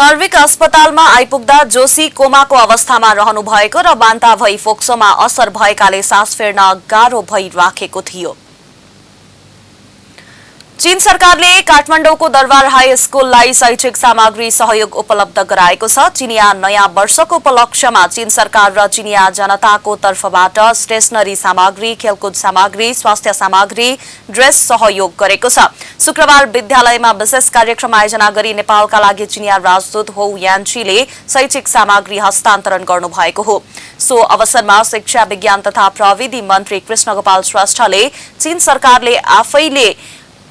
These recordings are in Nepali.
नर्विक अस्पतालमा आइपुग्दा जोशी कोमाको अवस्थामा रहनु भएको र बान्ता भई फोक्सोमा असर भएकाले सास फेर्न गाह्रो भइराखेको थियो। चीन सरकारले काठमाडौँको दरबार हाई स्कूललाई शैक्षिक सामग्री सहयोग उपलब्ध गराएको छ। चिनिया नयाँ वर्षको उपलक्ष्यमा चीन सरकार र चिनिया जनताको तर्फबाट स्टेशनरी सामग्री, खेलकुद सामग्री, स्वास्थ्य सामग्री, ड्रेस सहयोग गरेको छ। शुक्रबार विद्यालयमा विशेष कार्यक्रम आयोजना गरी नेपालका लागि चिनिया राजदूत हो यान्चीले शैक्षिक सामग्री हस्तान्तरण गर्नुभएको हो। सो अवसरमा शिक्षा विज्ञान तथा प्रविधि मन्त्री कृष्णगोपाल श्रेष्ठले चीन सरकारले आफैले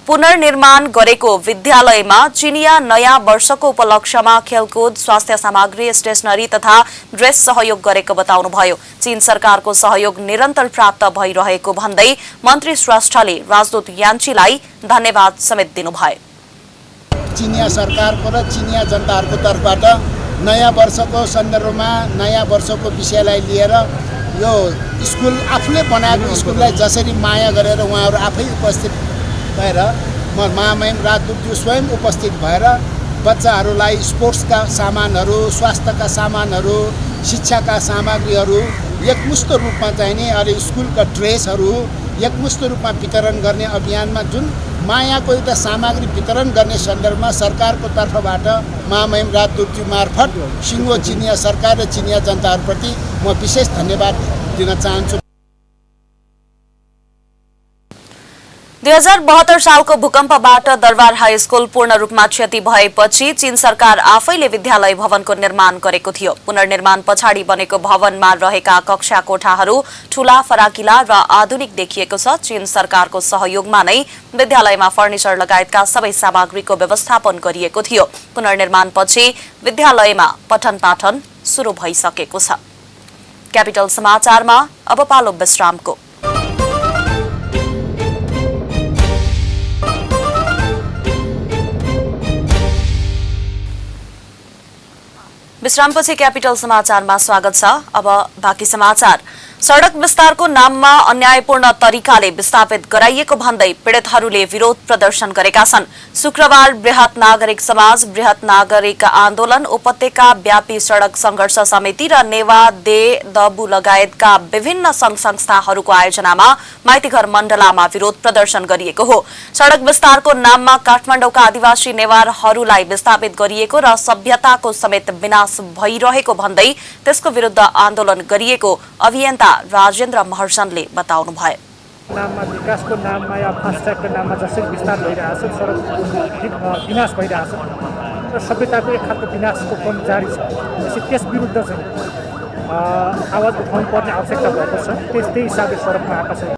पुनर्निर्माण गरेको विद्यालयमा चिनिया नयाँ वर्षको उपलक्ष्यमा खेलकुद, स्वास्थ्य सामग्री, स्टेशनरी तथा ड्रेस सहयोग गरेको बताउनुभयो। चीन सरकारको सहयोग निरन्तर प्राप्त भइरहेको भन्दै मन्त्री श्रेष्ठले राजदूत यान्चीलाई धन्यवाद समेत दिनुभयो। चिनिया सरकारको र चिनिया जनताहरूको तर्फबाट नयाँ वर्षको सन्दर्भमा नयाँ वर्षको विषयलाई लिएर यो स्कुल आफूले बनाएको स्कुललाई जसरी माया गरेर उहाँहरू आफै उपस्थित भएर महामहिम राजदूतज्यू स्वयं उपस्थित भएर बच्चाहरूलाई स्पोर्ट्सका सामानहरू, स्वास्थ्यका सामानहरू, शिक्षाका सामग्रीहरू एकमुष्ट रूपमा चाहिने अनि स्कुलका ड्रेसहरू एकमुष्ट रूपमा वितरण गर्ने अभियानमा जुन मायाको एउटा सामग्री वितरण गर्ने सन्दर्भमा सरकारको तर्फबाट महामहिम राजदूतज्यू मार्फत सिङ्गो चिनिया सरकार र चिनिया जनताहरूप्रति म विशेष धन्यवाद दिन चाहन्छु। 2072 सालको भूकम्पबाट दरबार हाई स्कूल पूर्ण रूपमा क्षति भएपछि चीन सरकार आफैले विद्यालय भवनको निर्माण गरेको थियो। पुनर्निर्माण पछाडि बनेको भवनमा रहेका कक्षा कोठाहरू ठूला, फराकिला र आधुनिक देखिएको छ। चीन सरकारको सहयोगमा नै विद्यालयमा फर्निचर लगायतका सबै सामग्रीको व्यवस्थापन गरिएको थियो। पुनर्निर्माणपछि विद्यालयमा पठन पाठन सुरु भइसकेको छ। क्यापिटल समाचारमा अब पालो विश्रामको। विश्रामपछि क्यापिटल समाचारमा स्वागत छ। अब बाँकी समाचार। सड़क विस्तारको नाममा अन्यायपूर्ण तरिकाले विस्थापित गराइएको भन्दै पीडितहरूले विरोध प्रदर्शन गरेका छन्। शुक्रबार बृहत नागरिक समाज, बृहत नागरिक आन्दोलन, उपत्यका व्यापी सड़क संघर्ष समिति र नेवा दे दबु लगायतका विभिन्न संघ संस्थाहरूको आयोजनामा माइतीघर मण्डलामा विरोध प्रदर्शन गरिएको हो। सड़क विस्तारको नाममा काठमाडौँका आदिवासी नेवारहरूलाई विस्थापित गरिएको र सभ्यताको समेत विनाश भइरहेको भन्दै त्यसको विरुद्ध आन्दोलन गरिएको अभियन्ता राजेन्द्र महर्जनले बताउनु भयो। नाममा विकासको नाममा या फास्ट्यागको नाममा जसरी विस्तार भइरहेछ, सडक विनाश भइरहेछ र सभ्यताको एक खालको विनाशको क्रम जारी छ। त्यस विरुद्ध चाहिँ आवाज उठाउनु पर्ने आवश्यकता भएको छ। त्यही हिसाबले सडकमा आएका छन्।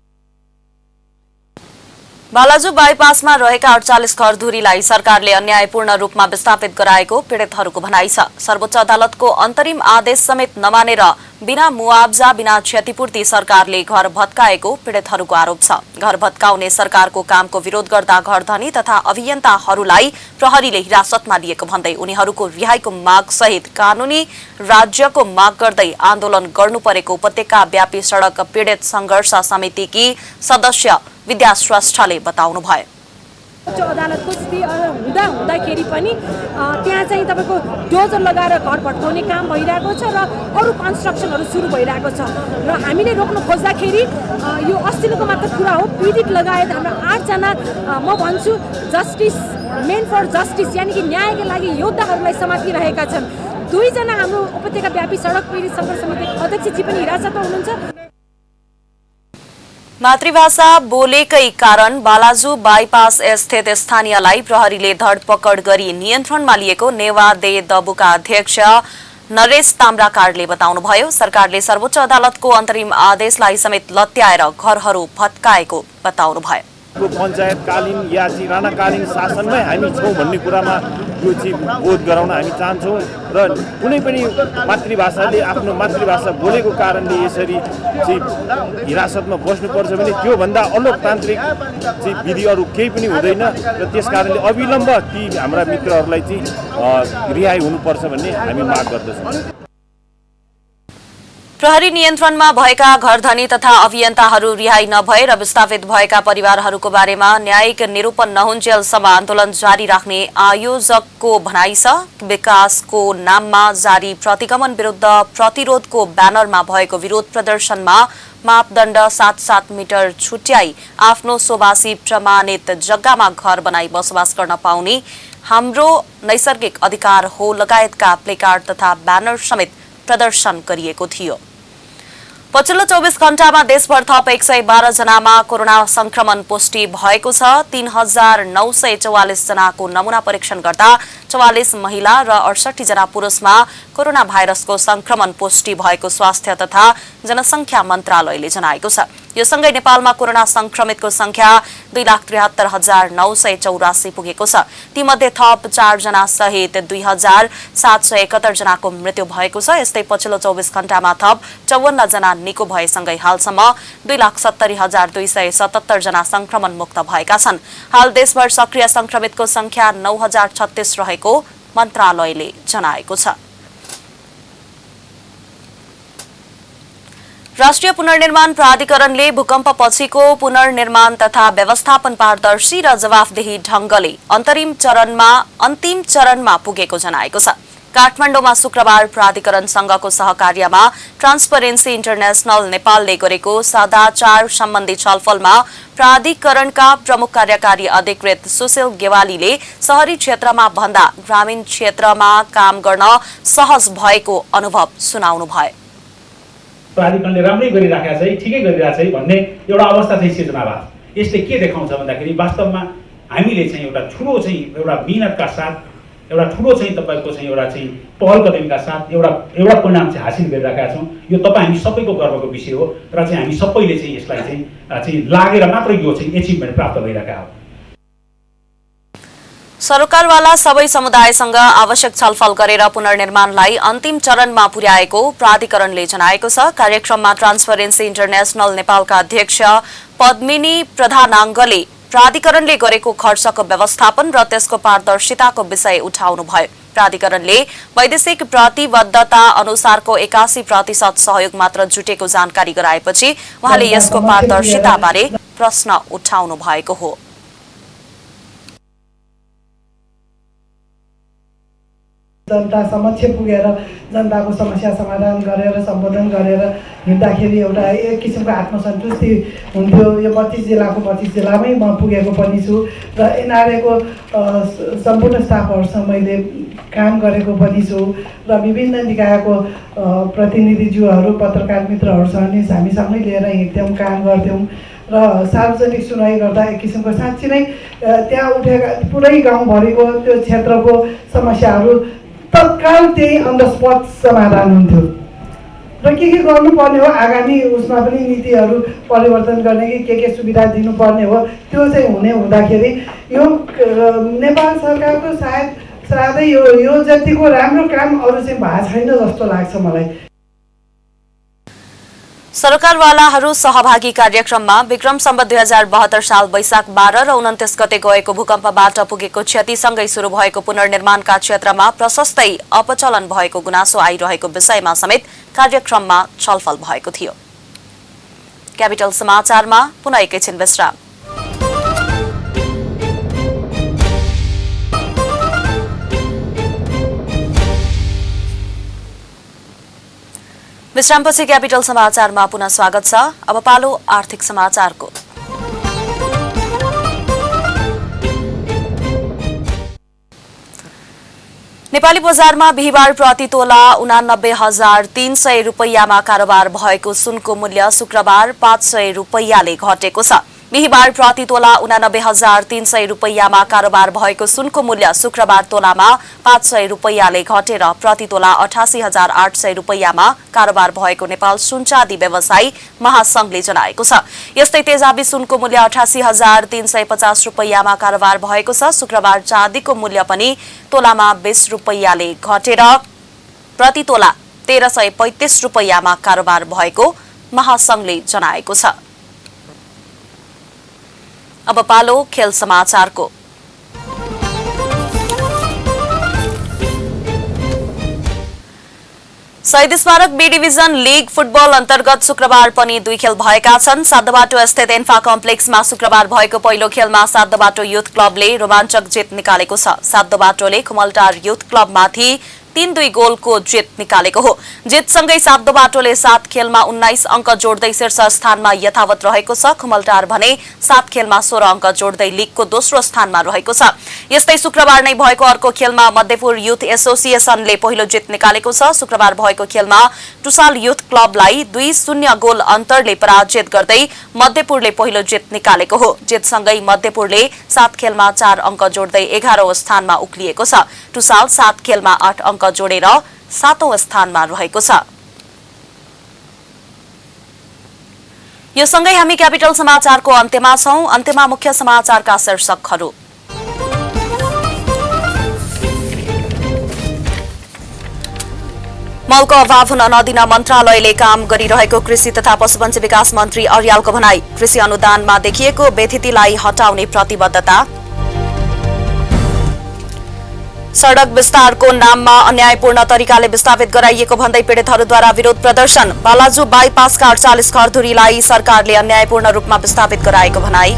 बालाजु बाइपासमा रहेका 48 घरधुरीलाई सरकारले अन्यायपूर्ण रूपमा विस्थापित गराएको पीडितहरूको भनाइ छ। सर्वोच्च अदालतको अन्तरिम आदेश समेत नमानेर बिना मुआब्जा, बिना क्षतिपूर्ति सरकारले घर भत्काएको पीडितहरूको आरोप छ। घर भत्काउने सरकारको कामको विरोध गर्दा घरधनी तथा अभियन्ताहरूलाई प्रहरीले हिरासतमा लिएको भन्दै उनीहरूको रिहाईको माग सहित कानूनी राज्यको माग गर्दै आन्दोलन गर्नु परेको उपत्यका व्यापी सड़क पीडित संघर्ष समितिकी सदस्य विद्या श्रेष्ठले बताउनु भयो। उच्च अदालतको स्थिति हुँदाखेरि पनि त्यहाँ चाहिँ तपाईको डोजर लगाएर घर भत्काउने काम भइरहेको छ र अरू कन्स्ट्रक्सनहरू सुरु भइरहेको छ र हामीले रोक्न खोज्दाखेरि यो अस्तिको मात्र कुरा हो। पीडित लगायत हाम्रो 8 जना म भन्छु जस्टिस मेन फर जस्टिस यानी कि न्यायका लागि योद्धाहरूलाई समातिरहेका छन्। 2 जना हाम्रो उपत्यका व्यापी सडक पीडित संघर्ष समितिका अध्यक्षजी पनि हिरासतमा हुनुहुन्छ। मातृभाषा बोलेकै कारण बालाजु बाइपास स्थित स्थानीयलाई प्रहरीले धरपकड गरी नियन्त्रणमा लिएको नेवा दे दबुका अध्यक्ष नरेश ताम्राकारले बताउनुभयो। सरकारले सर्वोच्च अदालतको अन्तरिम आदेशलाई समेत लत्याएर घरहरू भत्काएको बताउनुभयो। पञ्चायतकालीन या राणाकालीन शासनमै हामी छौँ भन्ने कुरामा यो चाहिँ बोध गराउन हामी चाहन्छौँ र कुनै पनि मातृभाषाले आफ्नो मातृभाषा बोलेको कारणले यसरी चाहिँ हिरासतमा बस्नुपर्छ भने त्योभन्दा अलोकतान्त्रिक चाहिँ विधिहरू केही पनि हुँदैन र त्यस कारणले अविलम्ब ती हाम्रा मित्रहरूलाई चाहिँ रिहाई हुनुपर्छ भन्ने हामी माग गर्दछौँ। प्रहरी नियन्त्रणमा भएका घरधनी तथा अभियन्ताहरू रिहाई नभए र विस्थापित भएका परिवारहरूको बारेमा न्यायिक निरूपण नहुन्जेलसम्म आन्दोलन जारी राख्ने आयोजकको भनाइ छ। विकासको नाममा जारी प्रतिगमन विरुद्ध प्रतिरोधको ब्यानरमा भएको विरोध प्रदर्शनमा मापदण्ड 7-7 मिटर छुट्याई आफ्नो सोभासी प्रमाणित जग्गामा घर बनाई बसोबास गर्न पाउने हाम्रो नैसर्गिक अधिकार हो लगायतका प्लेकार्ड तथा ब्यानर समेत प्रदर्शन गरिएको थियो। पछिल्लो 24 घण्टामा देशभर थप 112 जनामा कोरोना संक्रमण पुष्टि भएको छ। 3944 जनाको नमूना परीक्षण गर्दा 44 महिला र 68 जना पुरुषमा कोरोना भाइरसको संक्रमण पुष्टि भएको स्वास्थ्य तथा जनसंख्या मन्त्रालयले जनाएको छ। यो सँगै नेपालमा कोरोना संक्रमितको संख्या 2,73,984 पुगेको छ। तीमध्ये थप 4 जना सहित 2,771 जनाको मृत्यु भएको छ। यस्तै पछिल्लो 24 घण्टामा थप 54 जना निको भएसँगै हालसम्म 2,70,277 जना संक्रमण मुक्त भएका छन्। हाल देशभर सक्रिय संक्रमितको संख्या 9,036 रहेको मन्त्रालयले जनाएको छ। राष्ट्रिय पुनर्निर्माण प्राधिकरणले भूकम्प पछिको पुनर्निर्माण तथा व्यवस्थापन पारदर्शी र जवाफदेही ढंगले अन्तिम चरणमा पुगेको जनाएको छ। काठमाडौँमा शुक्रबार प्राधिकरणसँगको सहकार्यमा ट्रान्सपरेन्सी इन्टरनेशनल नेपालले गरेको सदाचार सम्बन्धी छलफलमा प्राधिकरणका प्रमुख कार्यकारी अधिकृत सुशील गेवालीले शहरी क्षेत्रमा भन्दा ग्रामीण क्षेत्रमा काम गर्न सहज भएको अनुभव सुनाउनुभयो। प्राधिकरणले राम्रै गरिराखेको छ, ठिकै गरिरहेको छ भन्ने एउटा अवस्था चाहिँ सिर्जना भएको छ। यसले के देखाउँछ भन्दाखेरि वास्तवमा हामीले चाहिँ एउटा ठुलो चाहिँ एउटा मिहिनेतका साथ एउटा ठुलो चाहिँ तपाईको चाहिँ एउटा चाहिँ पहल कदमीका साथ एउटा परिणाम चाहिँ हासिल गरिरहेका छौँ। यो तपाईँ हामी सबैको गर्वको विषय हो र चाहिँ हामी सबैले चाहिँ यसलाई चाहिँ लागेर मात्र यो चाहिँ एचिभमेन्ट प्राप्त भइरहेका हो। सरकारवाला सबै समुदायसँग आवश्यक छलफल गरेर पुनर्निर्माणलाई अन्तिम चरणमा पुर्याएको प्राधिकरणले जनाएको छ। कार्यक्रममा ट्रान्सपरेन्सी इन्टरनेशनल नेपालका अध्यक्ष पद्मिनी प्रधानाङ्गले प्राधिकरणले गरेको खर्चको व्यवस्थापन र त्यसको पारदर्शिताको विषय उठाउनुभयो। प्राधिकरणले वैदेशिक प्रतिबद्धता अनुसारको 81% सहयोग मात्र जुटेको जानकारी गराएपछि उहाँले यसको पारदर्शिताबारे प्रश्न उठाउनु भएको हो। जनता समक्ष पुगेर जनताको समस्या समाधान गरेर सम्बोधन गरेर हिँड्दाखेरि एउटा एक किसिमको आत्मसन्तुष्टि हुन्थ्यो। यो 25 जिल्लाको 25 जिल्लामै म पुगेको पनि छु र एनआरएको सम्पूर्ण स्टाफहरूसँग मैले काम गरेको पनि छु र विभिन्न निकायको प्रतिनिधिज्यूहरू पत्रकार मित्रहरूसँग नि हामी सँगै लिएर हिँड्थ्यौँ, काम गर्थ्यौँ र सार्वजनिक सुनाइ गर्दा एक किसिमको साँच्चै नै त्यहाँ उठेका पुरै गाउँभरिको त्यो क्षेत्रको समस्याहरू तत्काल त्यही अन द स्पट समाधान हुन्थ्यो र के गर्नुपर्ने हो, आगामी उसमा पनि नीतिहरू परिवर्तन गर्ने कि के सुविधा दिनुपर्ने हो त्यो चाहिँ हुने हुँदाखेरि यो नेपाल सरकारको सायदै यो जतिको राम्रो काम अरू चाहिँ भएको छैन जस्तो लाग्छ मलाई। सरकारवालाहरू सहभागी कार्यक्रममा विक्रम सम्वत 2072 साल वैशाख 12 र 29 गते गएको भूकम्पबाट पुगेको क्षतिसँगै शुरू भएको पुनर्निर्माणका क्षेत्रमा प्रशस्तै अपचलन भएको गुनासो आइरहेको विषयमा समेत कार्यक्रममा छलफल भएको थियो। क्यापिटल समाचारमा पुनः एकैछिन विश्राम। विश्रामपछि क्यापिटल समाचारमा पुनः स्वागत छ। अब पालो आर्थिक समाचारको। नेपाली बजारमा बिहिबार प्रति तोला 89,300 रुपैयाँमा कारोबार भएको सुनको मूल्य शुक्रबार 500 रुपैयाँले घटेको छ। बिहिबार प्रति तोला 89,300 रुपैयाँमा कारोबार भएको सुनको मूल्य शुक्रबार तोलामा 500 रुपैयाँले घटेर प्रति तोला 88,800 रुपैयाँमा कारोबार भएको नेपाल सुनचाँदी व्यवसायी महासंघले जनाएको छ। यस्तै तेजाबी सुनको मूल्य 88,350 रुपैयाँमा कारोबार भएको छ। शुक्रबार चाँदीको मूल्य पनि तोलामा 20 रुपैयाँले घटेर प्रति तोला 1335 रुपैयाँमा कारोबार भएको महासंघले जनाएको छ। अब पालो खेल समाचारको। शहीद स्मारक बी डिभिजन लीग फुटबल अन्तर्गत शुक्रबार पनि 2 खेल भएका छन्। सातदोबाटो स्थित एन्फा कम्प्लेक्समा शुक्रबार भएको पहिलो खेलमा सातदोबाटो युथ क्लबले रोमाञ्चक जित निकालेको छ। सातदोबाटोले खुमलटार युथ क्लबमाथि 3-2 गोलको जित निकालेको हो। जितसँगै सातदोबाटोले 7 खेलमा 19 अङ्क जोड्दै शीर्ष स्थानमा यथावत रहेको छ। खुमलटार भने 7 खेलमा 16 अङ्क जोड्दै लीगको दोस्रो स्थानमा रहेको छ। यस्तै शुक्रबार नै भएको अर्को खेलमा मध्यपुर युथ एसोसिएसनले पहिलो जित निकालेको छ। शुक्रबार भएको खेलमा टुसाल युथ क्लबलाई 2-0 गोल अन्तरले पराजित गर्दै मध्यपुरले पहिलो जित निकालेको हो। जितसँगै मध्यपुरले 7 खेलमा 4 अङ्क जोड्दै 11औं स्थानमा उक्लिएको छ। टुसाल 7 खेलमा 8 अङ्क जोडेर 7औं स्थानमा रहेको छ। यो सँगै हामी क्यापिटल समाचारको अन्त्यमा छौं। अन्त्यमा मुख्य समाचारका शीर्षकहरू। मलको अभाव हुन नदिन मन्त्रालयले काम गरिरहेको कृषि तथा पशुपन्छी विकास मन्त्री अर्यालको भनाई। कृषि अनुदानमा देखिएको बेथितिलाई हटाउने प्रतिबद्धता। सड़क विस्तारको नाममा अन्यायपूर्ण तरिकाले विस्थापित गराइएको भन्दै पीडितहरूद्वारा विरोध प्रदर्शन। बालाजु बाइपासका 48 घरधुरीलाई सरकारले अन्यायपूर्ण रूपमा विस्थापित गराएको भनाई।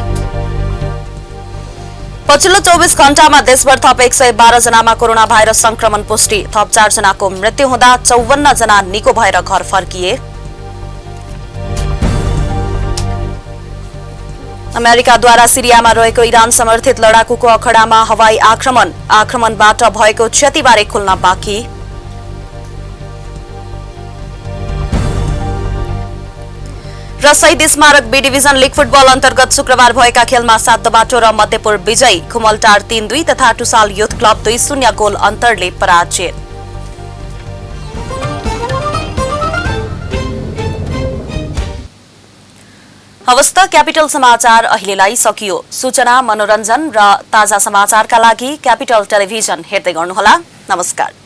पछिल्लो 24 घण्टामा देशभर थप 112 जनामा कोरोना भाइरस संक्रमण पुष्टि। थप 4 जनाको मृत्यु हुँदा 54 जना निको भएर घर फर्किए। अमेरिकाद्वारा सिरियामा रहेको इरान समर्थित लडाकुको अखडामा हवाई आक्रमणबाट भएको क्षतिबारे खुल्न बाँकी। र शहीद स्मारक बी डिभिजन लीग फुटबल अन्तर्गत शुक्रबार भएका खेलमा सातदोबाटो र मध्यपुर विजयी। खुमलटार 3-2 तथा टुसाल युथ क्लब 2-0 गोल अन्तरले पराजित। हवस् त क्यापिटल समाचार अहिलेलाई सकियो। सूचना, मनोरञ्जन र ताजा समाचारका लागि क्यापिटल टेलिभिजन हेर्दै गर्नुहोला। नमस्कार।